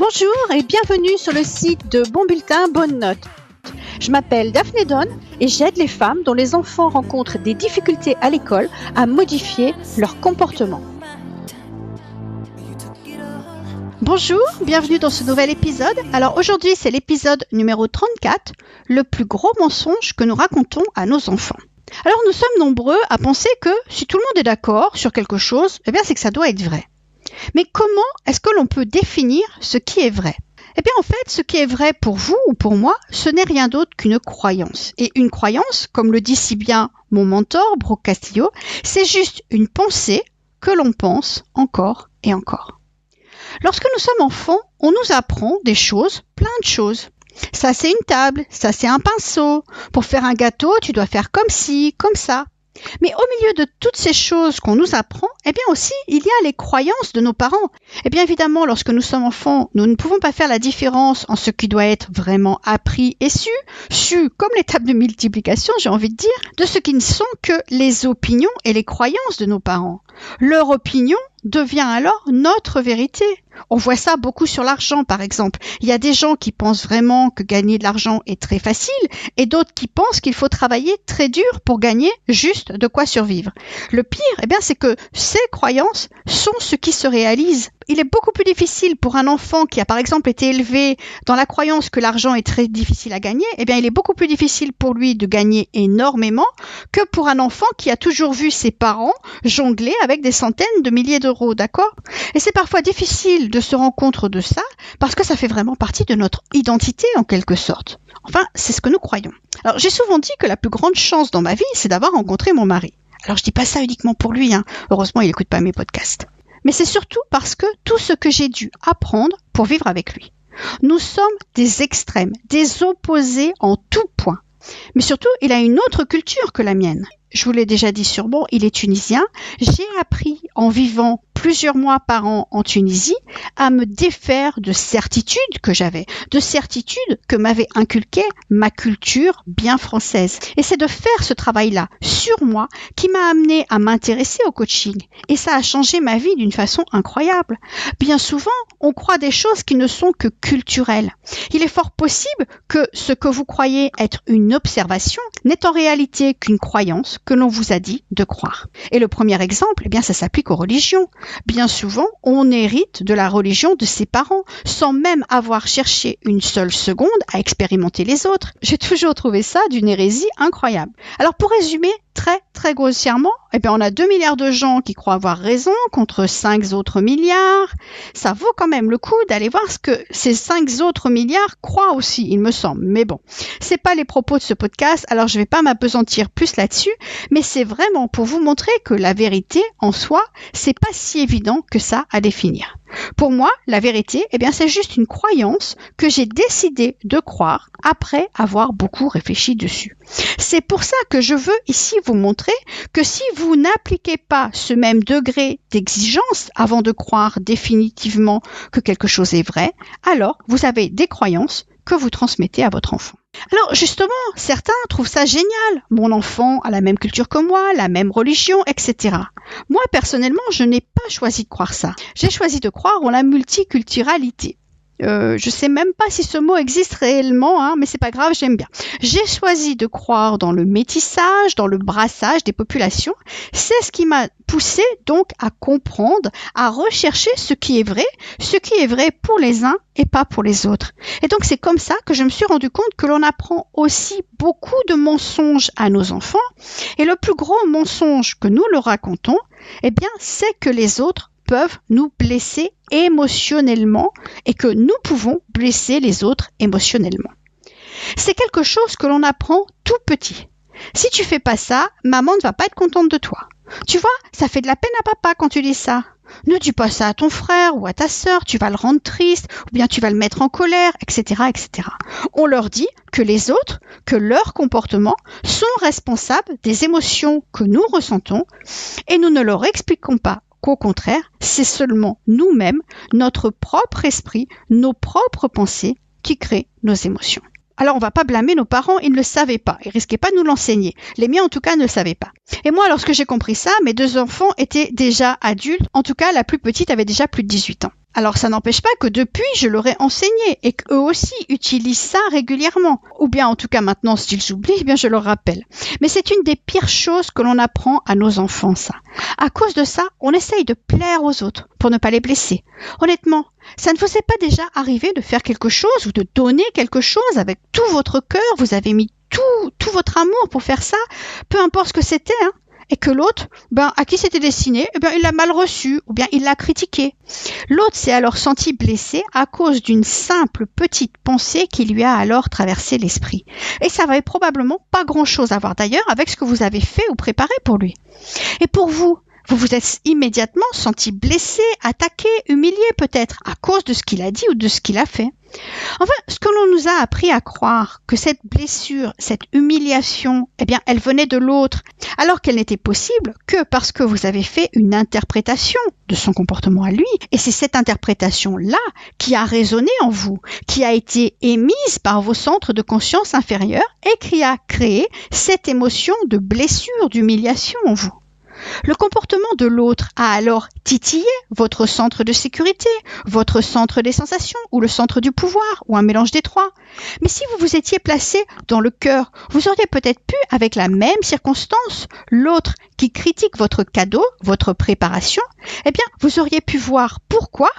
Bonjour et bienvenue sur le site de Bon Bulletin, Bonne Note. Je m'appelle Daphné Donne et j'aide les femmes dont les enfants rencontrent des difficultés à l'école à modifier leur comportement. Bonjour, bienvenue dans ce nouvel épisode. Alors aujourd'hui c'est l'épisode numéro 34, le plus gros mensonge que nous racontons à nos enfants. Alors nous sommes nombreux à penser que si tout le monde est d'accord sur quelque chose, c'est que ça doit être vrai. Mais comment est-ce que l'on peut définir ce qui est vrai ? En fait, ce qui est vrai pour vous ou pour moi, ce n'est rien d'autre qu'une croyance. Et une croyance, comme le dit si bien mon mentor, Brooke Castillo, c'est juste une pensée que l'on pense encore et encore. Lorsque nous sommes enfants, on nous apprend des choses, plein de choses. Ça c'est une table, ça c'est un pinceau. Pour faire un gâteau, tu dois faire comme ci, comme ça. Mais au milieu de toutes ces choses qu'on nous apprend, aussi, il y a les croyances de nos parents. Évidemment, lorsque nous sommes enfants, nous ne pouvons pas faire la différence en ce qui doit être vraiment appris et su comme les tables de multiplication, j'ai envie de dire, de ce qui ne sont que les opinions et les croyances de nos parents. Leur opinion devient alors notre vérité. On voit ça beaucoup sur l'argent, par exemple. Il y a des gens qui pensent vraiment que gagner de l'argent est très facile et d'autres qui pensent qu'il faut travailler très dur pour gagner juste de quoi survivre. Le pire, c'est que ces croyances sont ce qui se réalise. Il est beaucoup plus difficile pour un enfant qui a par exemple été élevé dans la croyance que l'argent est très difficile à gagner, il est beaucoup plus difficile pour lui de gagner énormément que pour un enfant qui a toujours vu ses parents jongler avec des centaines de milliers d'euros, d'accord ? Et c'est parfois difficile de se rendre compte de ça parce que ça fait vraiment partie de notre identité en quelque sorte. Enfin, c'est ce que nous croyons. Alors, j'ai souvent dit que la plus grande chance dans ma vie, c'est d'avoir rencontré mon mari. Alors, je dis pas ça uniquement pour lui, Heureusement, il écoute pas mes podcasts. Mais c'est surtout parce que tout ce que j'ai dû apprendre pour vivre avec lui. Nous sommes des extrêmes, des opposés en tout point. Mais surtout, il a une autre culture que la mienne. Je vous l'ai déjà dit sûrement, il est tunisien. J'ai appris en vivant plusieurs mois par an en Tunisie à me défaire de certitudes que j'avais, de certitudes que m'avait inculqué ma culture bien française. Et c'est de faire ce travail-là sur moi qui m'a amené à m'intéresser au coaching. Et ça a changé ma vie d'une façon incroyable. Bien souvent, on croit des choses qui ne sont que culturelles. Il est fort possible que ce que vous croyez être une observation n'est en réalité qu'une croyance que l'on vous a dit de croire. Et le premier exemple, ça s'applique aux religions. Bien souvent, on hérite de la religion de ses parents, sans même avoir cherché une seule seconde à expérimenter les autres. J'ai toujours trouvé ça d'une hérésie incroyable. Alors pour résumer, très grossièrement, on a 2 milliards de gens qui croient avoir raison contre 5 autres milliards. Ça vaut quand même le coup d'aller voir ce que ces 5 autres milliards croient aussi, il me semble. Mais bon, c'est pas les propos de ce podcast, alors je vais pas m'apesantir plus là-dessus, mais c'est vraiment pour vous montrer que la vérité en soi, c'est pas si évident que ça à définir. Pour moi, la vérité, c'est juste une croyance que j'ai décidé de croire après avoir beaucoup réfléchi dessus. C'est pour ça que je veux ici vous montrer que si vous n'appliquez pas ce même degré d'exigence avant de croire définitivement que quelque chose est vrai, alors vous avez des croyances que vous transmettez à votre enfant. Alors justement, certains trouvent ça génial. Mon enfant a la même culture que moi, la même religion, etc. Moi, personnellement, je n'ai pas choisi de croire ça. J'ai choisi de croire en la multiculturalité. Je sais même pas si ce mot existe réellement, mais c'est pas grave, j'aime bien. J'ai choisi de croire dans le métissage, dans le brassage des populations. C'est ce qui m'a poussé donc à comprendre, à rechercher ce qui est vrai pour les uns et pas pour les autres. Et donc c'est comme ça que je me suis rendu compte que l'on apprend aussi beaucoup de mensonges à nos enfants. Et le plus gros mensonge que nous leur racontons, c'est que les autres peuvent nous blesser émotionnellement et que nous pouvons blesser les autres émotionnellement. C'est quelque chose que l'on apprend tout petit. Si tu fais pas ça, maman ne va pas être contente de toi. Tu vois, ça fait de la peine à papa quand tu dis ça. Ne dis pas ça à ton frère ou à ta sœur, tu vas le rendre triste ou bien tu vas le mettre en colère, etc., etc. On leur dit que les autres, que leurs comportements sont responsables des émotions que nous ressentons et nous ne leur expliquons pas qu'au contraire, c'est seulement nous-mêmes, notre propre esprit, nos propres pensées qui créent nos émotions. Alors, on va pas blâmer nos parents, ils ne le savaient pas. Ils risquaient pas de nous l'enseigner. Les miens, en tout cas, ne le savaient pas. Et moi, lorsque j'ai compris ça, mes 2 enfants étaient déjà adultes. En tout cas, la plus petite avait déjà plus de 18 ans. Alors ça n'empêche pas que depuis, je leur ai enseigné et qu'eux aussi utilisent ça régulièrement. Ou bien en tout cas maintenant, s'ils oublient, eh bien je leur rappelle. Mais c'est une des pires choses que l'on apprend à nos enfants, ça. À cause de ça, on essaye de plaire aux autres pour ne pas les blesser. Honnêtement, ça ne vous est pas déjà arrivé de faire quelque chose ou de donner quelque chose avec tout votre cœur? Vous avez mis tout votre amour pour faire ça, peu importe ce que c'était, hein? Et que l'autre, à qui c'était destiné, il l'a mal reçu ou bien il l'a critiqué. L'autre s'est alors senti blessé à cause d'une simple petite pensée qui lui a alors traversé l'esprit. Et ça n'avait probablement pas grand-chose à voir d'ailleurs avec ce que vous avez fait ou préparé pour lui. Et pour vous, vous vous êtes immédiatement senti blessé, attaqué, humilié peut-être à cause de ce qu'il a dit ou de ce qu'il a fait. Enfin, ce que l'on nous a appris à croire, que cette blessure, cette humiliation, elle venait de l'autre, alors qu'elle n'était possible que parce que vous avez fait une interprétation de son comportement à lui. Et c'est cette interprétation-là qui a résonné en vous, qui a été émise par vos centres de conscience inférieurs et qui a créé cette émotion de blessure, d'humiliation en vous. Le comportement de l'autre a alors titillé votre centre de sécurité, votre centre des sensations ou le centre du pouvoir ou un mélange des trois. Mais si vous vous étiez placé dans le cœur, vous auriez peut-être pu, avec la même circonstance, l'autre qui critique votre cadeau, votre préparation, vous auriez pu voir pourquoi.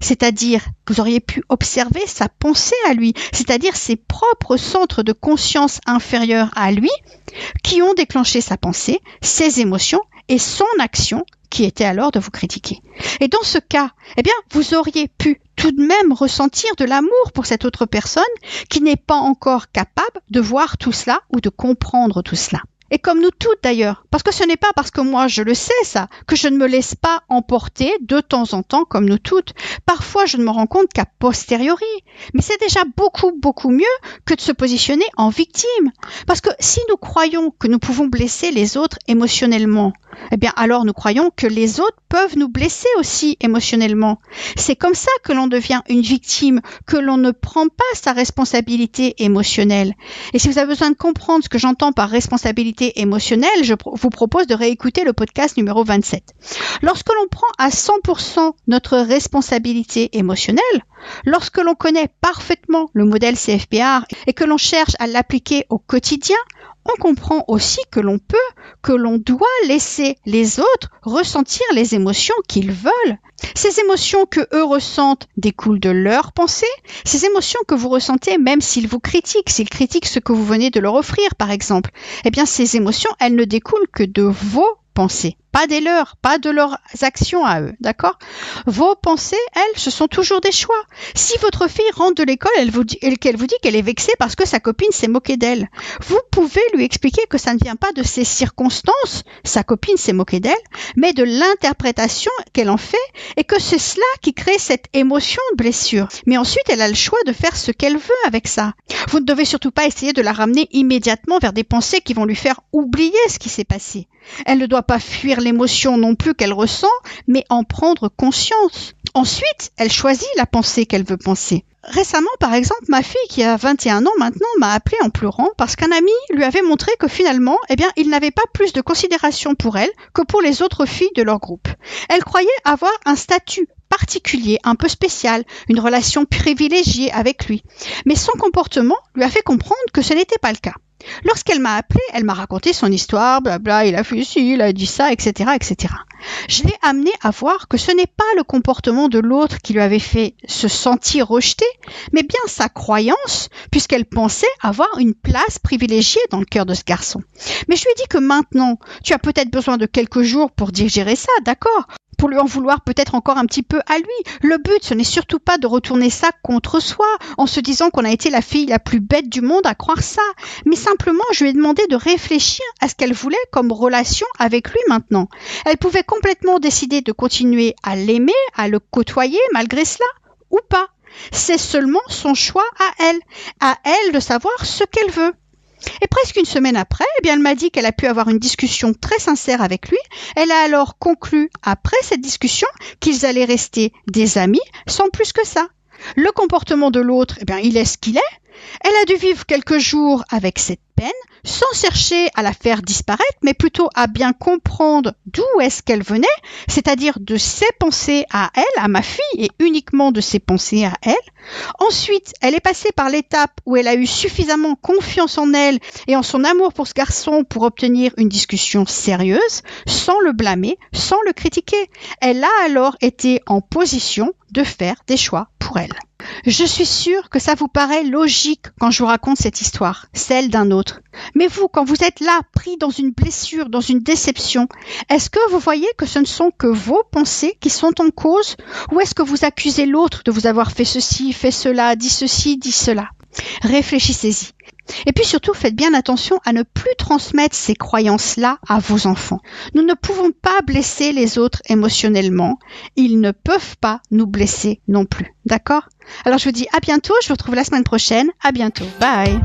C'est-à-dire que vous auriez pu observer sa pensée à lui, c'est-à-dire ses propres centres de conscience inférieurs à lui qui ont déclenché sa pensée, ses émotions et son action qui était alors de vous critiquer. Et dans ce cas, vous auriez pu tout de même ressentir de l'amour pour cette autre personne qui n'est pas encore capable de voir tout cela ou de comprendre tout cela. Et comme nous toutes d'ailleurs, parce que ce n'est pas parce que moi je le sais ça, que je ne me laisse pas emporter de temps en temps comme nous toutes. Parfois je ne me rends compte qu'à posteriori. Mais c'est déjà beaucoup mieux que de se positionner en victime. Parce que si nous croyons que nous pouvons blesser les autres émotionnellement, alors nous croyons que les autres peuvent nous blesser aussi émotionnellement. C'est comme ça que l'on devient une victime, que l'on ne prend pas sa responsabilité émotionnelle. Et si vous avez besoin de comprendre ce que j'entends par responsabilité émotionnelle, je vous propose de réécouter le podcast numéro 27. Lorsque l'on prend à 100% notre responsabilité émotionnelle, lorsque l'on connaît parfaitement le modèle CFPR et que l'on cherche à l'appliquer au quotidien, on comprend aussi que l'on doit laisser les autres ressentir les émotions qu'ils veulent. Ces émotions que eux ressentent découlent de leurs pensées. Ces émotions que vous ressentez, même s'ils vous critiquent, s'ils critiquent ce que vous venez de leur offrir, par exemple, ces émotions, elles ne découlent que de vos pensées, pas des leurs, pas de leurs actions à eux, d'accord? Vos pensées, elles, ce sont toujours des choix. Si votre fille rentre de l'école et qu'elle vous dit qu'elle est vexée parce que sa copine s'est moquée d'elle, vous pouvez lui expliquer que ça ne vient pas de ces circonstances, sa copine s'est moquée d'elle, mais de l'interprétation qu'elle en fait et que c'est cela qui crée cette émotion de blessure. Mais ensuite, elle a le choix de faire ce qu'elle veut avec ça. Vous ne devez surtout pas essayer de la ramener immédiatement vers des pensées qui vont lui faire oublier ce qui s'est passé. Elle ne doit pas fuir l'émotion non plus qu'elle ressent, mais en prendre conscience. Ensuite, elle choisit la pensée qu'elle veut penser. Récemment, par exemple, ma fille qui a 21 ans maintenant m'a appelée en pleurant parce qu'un ami lui avait montré que finalement, il n'avait pas plus de considération pour elle que pour les autres filles de leur groupe. Elle croyait avoir un statut particulier, un peu spécial, une relation privilégiée avec lui. Mais son comportement lui a fait comprendre que ce n'était pas le cas. Lorsqu'elle m'a appelée, elle m'a raconté son histoire, blabla, il a fait ci, il a dit ça, etc., etc. Je l'ai amenée à voir que ce n'est pas le comportement de l'autre qui lui avait fait se sentir rejetée, mais bien sa croyance, puisqu'elle pensait avoir une place privilégiée dans le cœur de ce garçon. Mais je lui ai dit que maintenant, tu as peut-être besoin de quelques jours pour digérer ça, d'accord ? Pour lui en vouloir peut-être encore un petit peu à lui. Le but, ce n'est surtout pas de retourner ça contre soi, en se disant qu'on a été la fille la plus bête du monde à croire ça. Mais simplement, je lui ai demandé de réfléchir à ce qu'elle voulait comme relation avec lui maintenant. Elle pouvait complètement décider de continuer à l'aimer, à le côtoyer malgré cela, ou pas. C'est seulement son choix à elle de savoir ce qu'elle veut. Et presque une semaine après, elle m'a dit qu'elle a pu avoir une discussion très sincère avec lui. Elle a alors conclu, après cette discussion, qu'ils allaient rester des amis sans plus que ça. Le comportement de l'autre, il est ce qu'il est, Elle a dû vivre quelques jours avec cette peine, sans chercher à la faire disparaître, mais plutôt à bien comprendre d'où est-ce qu'elle venait, c'est-à-dire de ses pensées à elle, à ma fille, et uniquement de ses pensées à elle. Ensuite, elle est passée par l'étape où elle a eu suffisamment confiance en elle et en son amour pour ce garçon pour obtenir une discussion sérieuse, sans le blâmer, sans le critiquer. Elle a alors été en position de faire des choix pour elle. Je suis sûre que ça vous paraît logique quand je vous raconte cette histoire, celle d'un autre. Mais vous, quand vous êtes là, pris dans une blessure, dans une déception, est-ce que vous voyez que ce ne sont que vos pensées qui sont en cause? Ou est-ce que vous accusez l'autre de vous avoir fait ceci, fait cela, dit cela? Réfléchissez-y. Et puis surtout, faites bien attention à ne plus transmettre ces croyances-là à vos enfants. Nous ne pouvons pas blesser les autres émotionnellement. Ils ne peuvent pas nous blesser non plus. D'accord? Alors je vous dis à bientôt. Je vous retrouve la semaine prochaine. À bientôt. Bye!